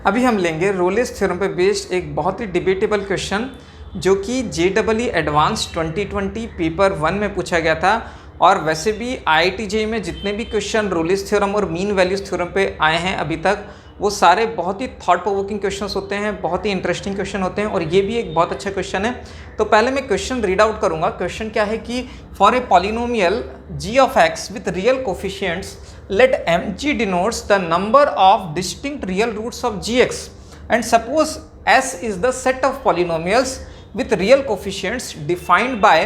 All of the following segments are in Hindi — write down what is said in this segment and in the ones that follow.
अभी हम लेंगे रोलेस थ्योरम पे बेस्ड एक बहुत ही डिबेटेबल क्वेश्चन जो कि JEE एडवांस 2020 पेपर 1 में पूछा गया था। और वैसे भी IIT JEE में जितने भी क्वेश्चन रोलेस थ्योरम और मीन वैल्यूज थ्योरम पे आए हैं अभी तक, वो सारे बहुत ही थॉट प्रोवोकिंग क्वेश्चंस होते हैं, बहुत ही इंटरेस्टिंग क्वेश्चन होते हैं, और ये भी एक बहुत अच्छा क्वेश्चन है। तो पहले मैं क्वेश्चन रीड आउट करूंगा। क्वेश्चन क्या है कि for a polynomial g of x with real coefficients, let mg denotes the number of distinct real roots of gx, and suppose s is the set of polynomials with real coefficients defined by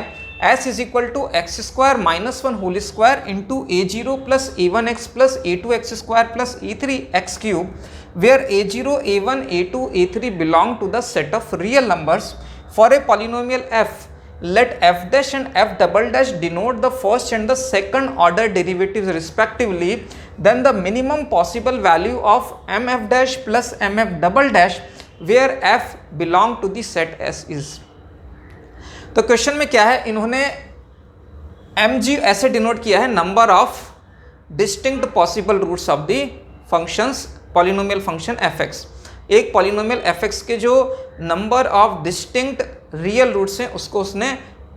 s is equal to x square minus 1 whole square into a0 plus a1x plus a2x square plus a3x cube, where a0, a1, a2, a3 belong to the set of real numbers. For a polynomial f, let f dash and f double dash denote the first and the second order derivatives respectively. Then the minimum possible value of mf dash plus mf double dash where f belong to the set S is. तो क्वेश्चन में क्या है, इन्होंने mg ऐसे डिनोट किया है number of distinct possible roots of the functions polynomial function fx। एक पॉलिनोमियल fx के जो number of distinct real roots हैं उसको उसने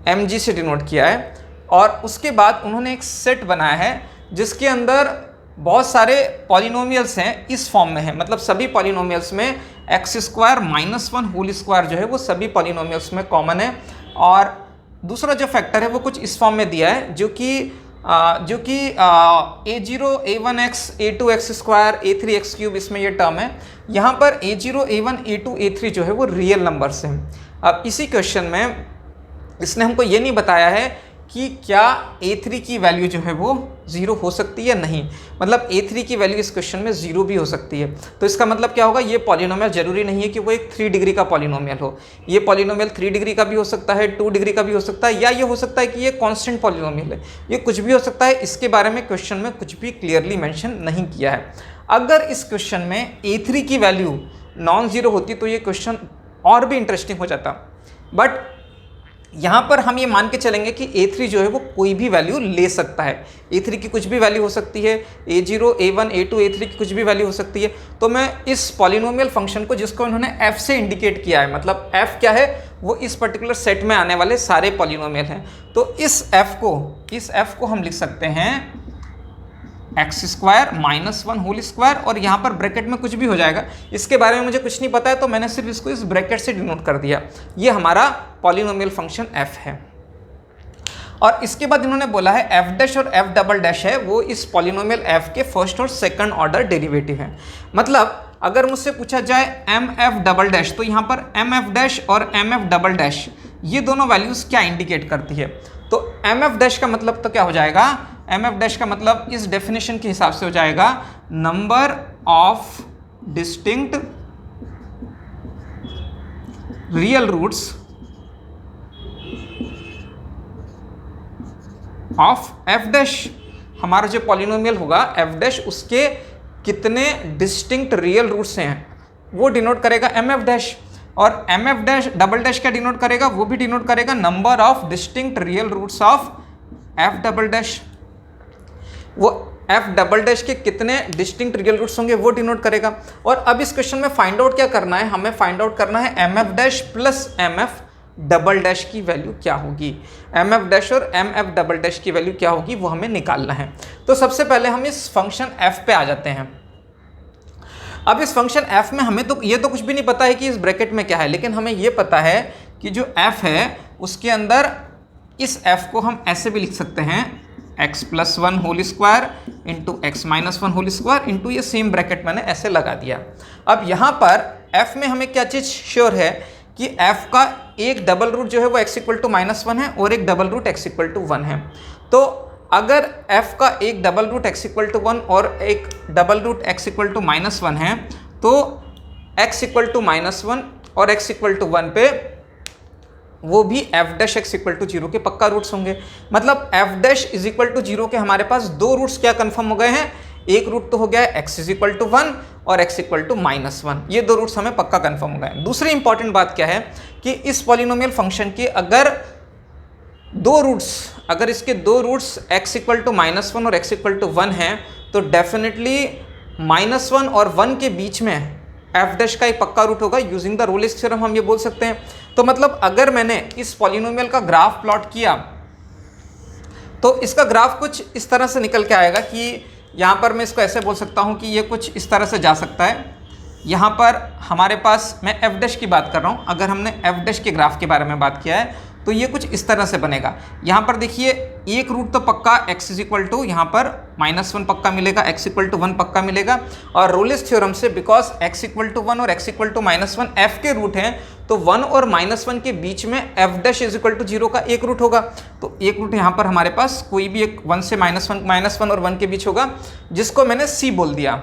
mg से डिनोट किया है। और उसके बाद उन्होंने एक सेट बनाया है जिसके अंदर बहुत सारे पॉलिनोमियल्स हैं, इस फॉर्म में है, मतलब सभी पॉलिनोमियल्स में x square minus 1 whole square जो है वो सभी पॉलिनोमियल्स में कॉमन है। और दूसरा जो फैक्टर है वो कुछ इस फॉर्म में दिया है जो कि a0 a1x a2x square a3x cube, इसमें ये टर्म है। यहाँ पर a0 a1 a2 a3 जो है वो रियल नंबर्स हैं। अब इसी क्वेश्चन में इसने हमको ये नहीं बताया है कि क्या a3 की वैल्यू जो है वो 0 हो सकती है या नहीं, मतलब a3 की वैल्यू इस क्वेश्चन में 0 भी हो सकती है। तो इसका मतलब क्या होगा, ये पॉलिनोमियल जरूरी नहीं है कि वो एक 3 डिग्री का पॉलिनोमियल हो। ये पॉलिनोमियल 3 डिग्री का भी हो सकता है, 2 डिग्री का भी हो सकता है, या ये हो सकता है कि ये कांस्टेंट पॉलिनोमियल है, ये कुछ भी हो सकता है। इसके बारे में क्वेश्चन में कुछ भी क्लियरली मेंशन नहीं किया है। अगर इस क्वेश्चन में a3 की वैल्यू नॉन जीरो होती तो ये क्वेश्चन और भी इंटरेस्टिंग हो जाता, बट यहाँ पर हम ये मान के चलेंगे कि a3 जो है वो कोई भी वैल्यू ले सकता है। a3 की कुछ भी वैल्यू हो सकती है, a0 a1 a2 a3 की कुछ भी वैल्यू हो सकती है। तो मैं इस पॉलिनोमियल फंक्शन को, जिसको इन्होंने f से इंडिकेट किया है, मतलब f क्या है, वो इस पर्टिकुलर सेट में आने वाले सारे पॉलिनोमियल हैं। तो इस f को हम लिख सकते हैं x square minus 1 whole square, और यहाँ पर ब्रैकेट में कुछ भी हो जाएगा। इसके बारे में मुझे कुछ नहीं पता है तो मैंने सिर्फ इसको इस ब्रैकेट से डिनोट कर दिया। ये हमारा पॉलिनोमियल फंक्शन f है। और इसके बाद इन्होंने बोला है f डैश और f डबल डैश है वो इस पॉलिनोमियल f के फर्स्ट और सेकंड ऑर्डर डेरिवेटिव है। मतलब अगर मुझसे पूछा जाए mf डबल डैश, तो यहाँ पर mf डैश और mf डबल डैश ये दोनों वैल्यूज क्या इंडिकेट करती है। तो mf डैश का मतलब तो क्या हो जाएगा, mf डैश का मतलब इस डेफिनेशन के हिसाब से हो जाएगा number of distinct real roots of f dash. हमारा जो पॉलिनोमियल होगा f डैश, उसके कितने डिस्टिंक्ट रियल रूट्स हैं वो डिनोट करेगा mf डैश। और mf डैश डबल डैश क्या डिनोट करेगा, वो भी डिनोट करेगा number of distinct real roots of f double dash. वो f डबल डैश के कितने डिस्टिंक्ट रियल रूट्स होंगे वो डिनोट करेगा। और अब इस क्वेश्चन में फाइंड आउट क्या करना है, हमें फाइंड आउट करना है mf dash plus mf double dash की वैल्यू क्या होगी। mf डैश और mf डबल डैश की वैल्यू क्या होगी वो हमें निकालना है। तो सबसे पहले हम इस फंक्शन f पे आ जाते हैं। अब इस फंक्शन f में हमें तो ये तो कुछ भी नहीं पता है कि इस ब्रैकेट में क्या है, लेकिन हमें ये पता है कि जो f है उसके अंदर इस f को हम ऐसे भी लिख सकते हैं x plus 1 whole square into x minus 1 whole square into ये सेम ब्रैकेट मैंने ऐसे लगा दिया। अब यहाँ पर f में हमें क्या चीज़ श्योर है कि f का एक डबल रूट जो है वो x इक्वल टू माइनस 1 है और एक double root x equal to 1 है। तो अगर f का एक double root x equal to 1 और एक double root x equal to minus 1 है, तो x इक्वल टू माइनस 1 और x इक्वल टू 1 पे वो भी f dash x equal to 0 के पक्का रूट्स होंगे। मतलब f dash is equal to 0 के हमारे पास दो रूट्स क्या कंफर्म हो गए हैं, एक रूट तो हो गया है x इज इक्वल टू 1 और x इक्वल टू माइनस 1, ये दो रूट्स हमें पक्का कंफर्म हो गए। दूसरी इंपॉर्टेंट बात क्या है कि इस पॉलिनोमियल फंक्शन के अगर दो रूट्स, अगर इसके दो roots x equal to minus 1 और x इक्वल टू 1 हैं, तो डेफिनेटली -1 और 1 के बीच में एफ डैश का एक पक्का रूट होगा। यूजिंग द रोलिस थ्योरम हम ये बोल सकते हैं। तो मतलब अगर मैंने इस पॉलिनोमियल का ग्राफ प्लॉट किया तो इसका ग्राफ कुछ इस तरह से निकल के आएगा कि यहाँ पर मैं इसको ऐसे बोल सकता हूँ कि ये कुछ इस तरह से जा सकता है। यहाँ पर हमारे पास, मैं एफ डैश की बात कर रहा हूँ, अगर हमने एफ डैश के ग्राफ के बारे में बात किया है तो ये कुछ इस तरह से बनेगा। यहाँ पर देखिए एक रूट तो पक्का x इज इक्वल टू, यहाँ पर -1 पक्का मिलेगा, x इक्वल टू 1 पक्का मिलेगा। और रोलिस थ्योरम से बिकॉज x इक्वल टू 1 और x इक्वल टू -1 f के रूट हैं, तो 1 और -1 के बीच में f dash is equal to 0 का एक रूट होगा। तो एक रूट यहाँ पर हमारे पास कोई भी एक 1 से -1 और 1 के बीच होगा, जिसको मैंने c बोल दिया।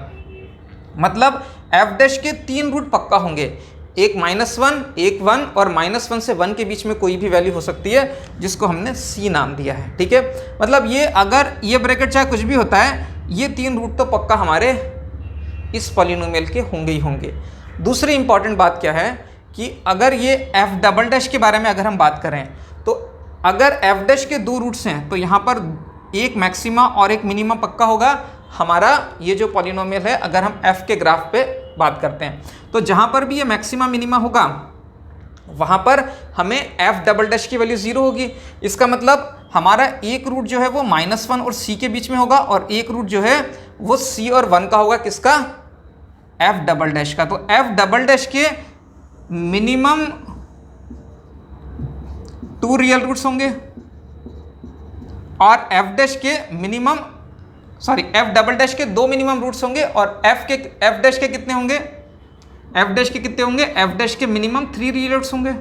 मतलब f डैश के 3 रूट पक्का होंगे, एक -1, एक 1 और -1 से 1 के बीच में कोई भी वैल्यू हो सकती है, जिसको हमने c नाम दिया है। ठीक है, मतलब ये अगर ये ब्रैकेट चाहे कुछ भी होता है, ये 3 रूट तो पक्का हमारे इस पॉलिनोमियल के होंगे ही होंगे। दूसरी इंपॉर्टेंट बात क्या है कि अगर ये f डबल डैश के बारे में अगर हम बात करें, तो अगर f डैश के 2 रूट्स हैं तो यहाँ पर एक मैक्सिमा और एक मिनिमा पक्का होगा हमारा ये जो पॉलिनोमियल है, अगर हम f के ग्राफ पे बात करते हैं। तो जहाँ पर भी ये मैक्सिमा मिनिमा होगा वहाँ पर हमें f डबल डैश की वैल्यू 0 होगी। इसका मतलब हमारा एक रूट जो है वो -1 और c के बीच में होगा, और एक रूट जो है वो c और 1 का होगा। किसका? f डबल डैश का। तो f डबल डैश के मिनिमम 2 रियल रूट्स होंगे और f डैश के मिनिमम f डबल डैश के 2 मिनिमम रूट्स होंगे, और f डैश के कितने होंगे? f डैश के कितने होंगे? f डैश के मिनिमम 3 रियल रूट्स होंगे।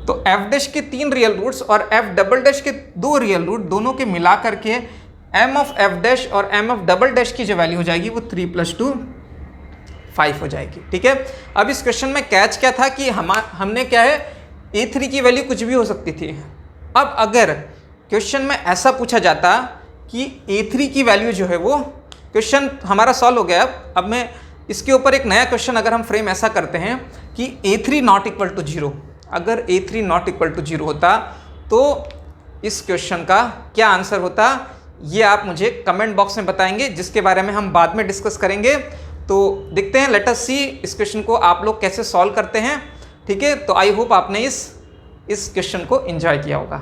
तो f डैश के 3 रियल रूट्स और f डबल डैश के 2 रियल रूट, दोनों के मिला करके m ऑफ f डैश और m ऑफ डबल डैश की जो वैल्यू हो जाएगी वो 3 + 2 5 हो जाएगी। ठीक है, अब इस क्वेश्चन में कैच क्या था कि हमने क्या है, a3 की वैल्यू कुछ भी हो सकती थी। अब अगर क्वेश्चन में ऐसा पूछा जाता कि a3 की वैल्यू जो है वो, क्वेश्चन हमारा सॉल्व हो गया। अब मैं इसके ऊपर एक नया क्वेश्चन अगर हम फ्रेम ऐसा करते हैं कि a3 नॉट इक्वल टू 0, अगर a3 नॉट इक्वल टू 0 होता तो इस क्वेश्चन का क्या आंसर होता, ये आप मुझे कमेंट बॉक्स में बताएंगे, जिसके बारे में हम बाद में डिस्कस करेंगे। तो देखते हैं, लेट अस सी इस क्वेश्चन को आप लोग कैसे सॉल्व करते हैं। ठीक है, तो आई होप आपने इस क्वेश्चन को एंजॉय किया होगा।